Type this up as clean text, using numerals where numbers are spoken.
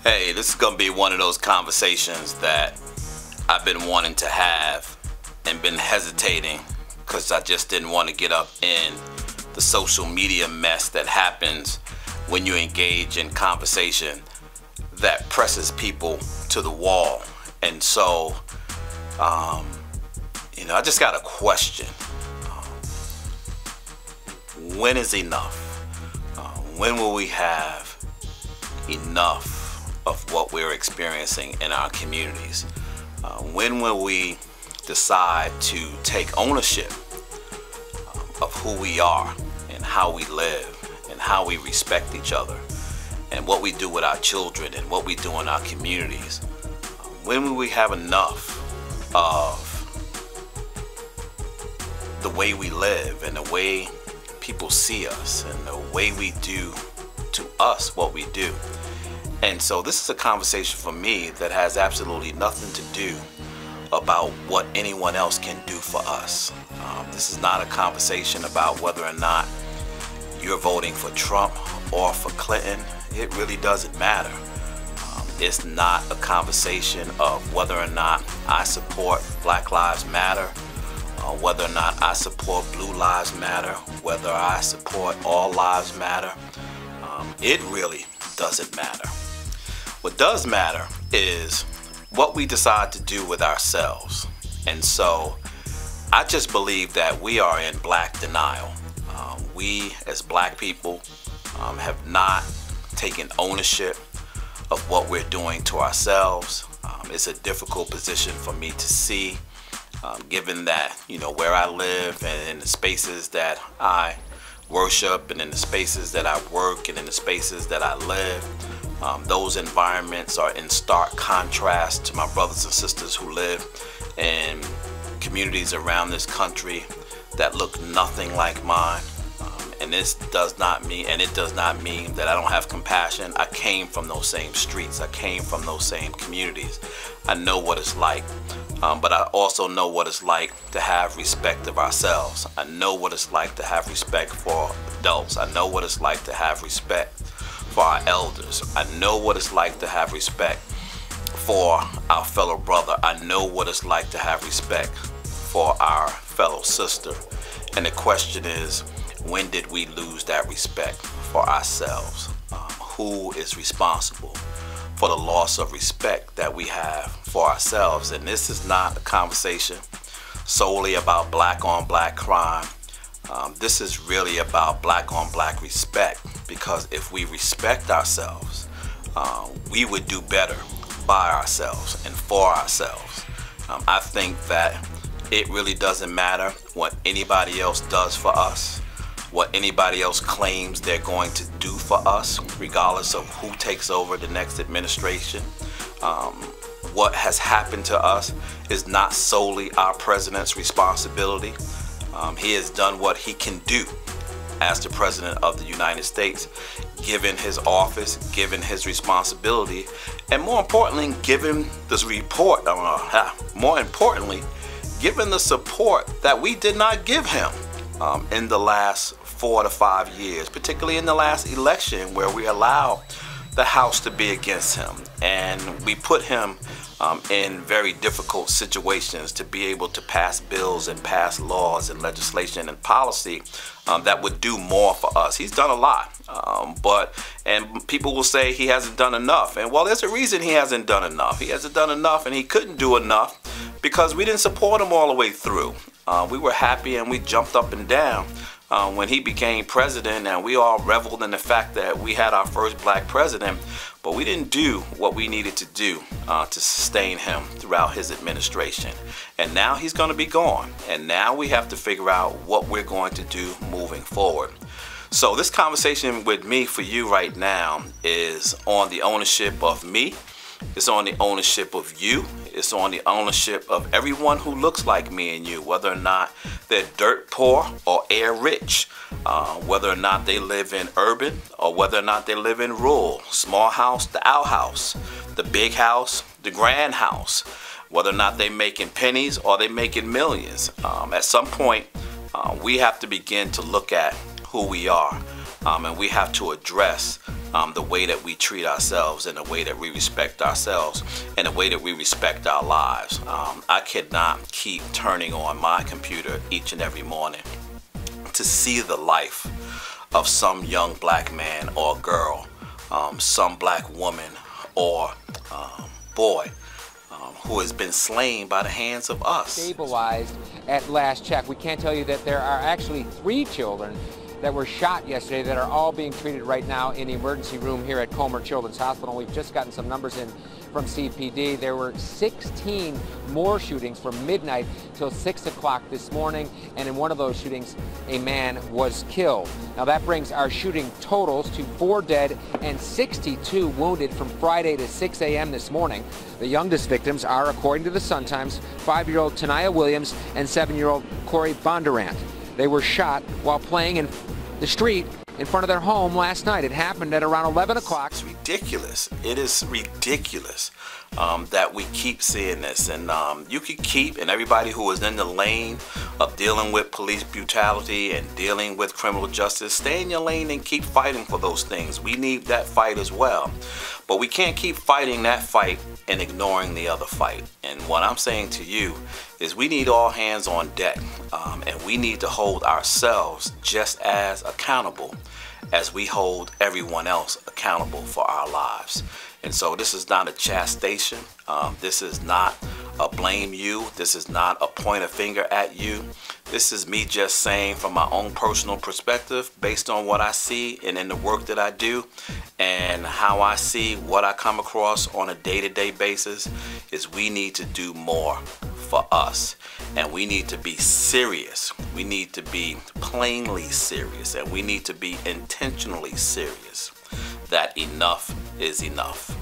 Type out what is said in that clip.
Hey, this is gonna be one of those conversations that I've been wanting to have and been hesitating because I just didn't want to get up in the social media mess that happens when you engage in conversation that presses people to the wall. And so, I just got a question. When is enough? When will we have enough of what we're experiencing in our communities? When will we decide to take ownership of who we are and how we live and how we respect each other and what we do with our children and what we do in our communities? When will we have enough of the way we live and the way people see us and the way we do to us what we do? And so this is a conversation for me that has absolutely nothing to do about what anyone else can do for us. This is not a conversation about whether or not you're voting for Trump or for Clinton. It really doesn't matter. It's not a conversation of whether or not I support Black Lives Matter, or whether or not I support Blue Lives Matter, whether I support All Lives Matter. It really doesn't matter. What does matter is what we decide to do with ourselves. And so I just believe that we are in black denial. We as black people have not taken ownership of what we're doing to ourselves. It's a difficult position for me to see, given that, where I live and in the spaces that I worship and in the spaces that I work and in the spaces that I live, those environments are in stark contrast to my brothers and sisters who live in communities around this country that look nothing like mine. And it does not mean that I don't have compassion. I came from those same streets. I came from those same communities. I know what it's like, but I also know what it's like to have respect of ourselves. I know what it's like to have respect for adults. I know what it's like to have respect for our elders. I know what it's like to have respect for our fellow brother. I know what it's like to have respect for our fellow sister. And the question is, when did we lose that respect for ourselves? Who is responsible for the loss of respect that we have for ourselves? And this is not a conversation solely about black on black crime. This is really about black on black respect, because if we respect ourselves, we would do better by ourselves and for ourselves. I think that it really doesn't matter what anybody else does for us, what anybody else claims they're going to do for us, regardless of who takes over the next administration. What has happened to us is not solely our president's responsibility. He has done what he can do as the president of the United States, given his office, given his responsibility, and more importantly, given this report, more importantly, given the support that we did not give him in the last 4 to 5 years, particularly in the last election where we allowed the House to be against him, and we put him in very difficult situations to be able to pass bills and pass laws and legislation and policy that would do more for us. He's done a lot, and people will say he hasn't done enough. And well, there's a reason he hasn't done enough. He hasn't done enough, and he couldn't do enough because we didn't support him all the way through. We were happy and we jumped up and down when he became president, and we all reveled in the fact that we had our first black president, but we didn't do what we needed to do to sustain him throughout his administration. And now he's going to be gone, and now we have to figure out what we're going to do moving forward. So this conversation with me for you right now is on the ownership of me. It's on the ownership of you. It's on the ownership of everyone who looks like me and you, whether or not they're dirt poor or air rich, whether or not they live in urban or whether or not they live in rural, small house to outhouse, the big house, the grand house, whether or not they're making pennies or they're making millions. At some point, we have to begin to look at who we are, and we have to address the way that we treat ourselves and the way that we respect ourselves and the way that we respect our lives. I cannot keep turning on my computer each and every morning to see the life of some young black man or girl, some black woman or boy who has been slain by the hands of us. Stabilized at last check. We can't tell you that there are actually 3 children that were shot yesterday that are all being treated right now in the emergency room here at Comer Children's Hospital. We've just gotten some numbers in from CPD. There were 16 more shootings from midnight till 6 o'clock this morning, and in one of those shootings, a man was killed. Now that brings our shooting totals to 4 dead and 62 wounded from Friday to 6 a.m. this morning. The youngest victims are, according to the Sun-Times, 5-year-old Tanaya Williams and 7-year-old Corey Bondurant. They were shot while playing in the street in front of their home last night. It happened at around 11 o'clock. It's ridiculous. It is ridiculous that we keep seeing this. And you could keep, and everybody who is in the lane of dealing with police brutality and dealing with criminal justice, stay in your lane and keep fighting for those things. We need that fight as well. But we can't keep fighting that fight and ignoring the other fight. And what I'm saying to you is we need all hands on deck, and we need to hold ourselves just as accountable as we hold everyone else accountable for our lives. And so this is not a chastisement. This is not a blame you. This is not a point a finger at you. This is me just saying from my own personal perspective, based on what I see and in the work that I do and how I see what I come across on a day-to-day basis, is we need to do more for us. And we need to be serious. We need to be plainly serious. And we need to be intentionally serious that enough is enough.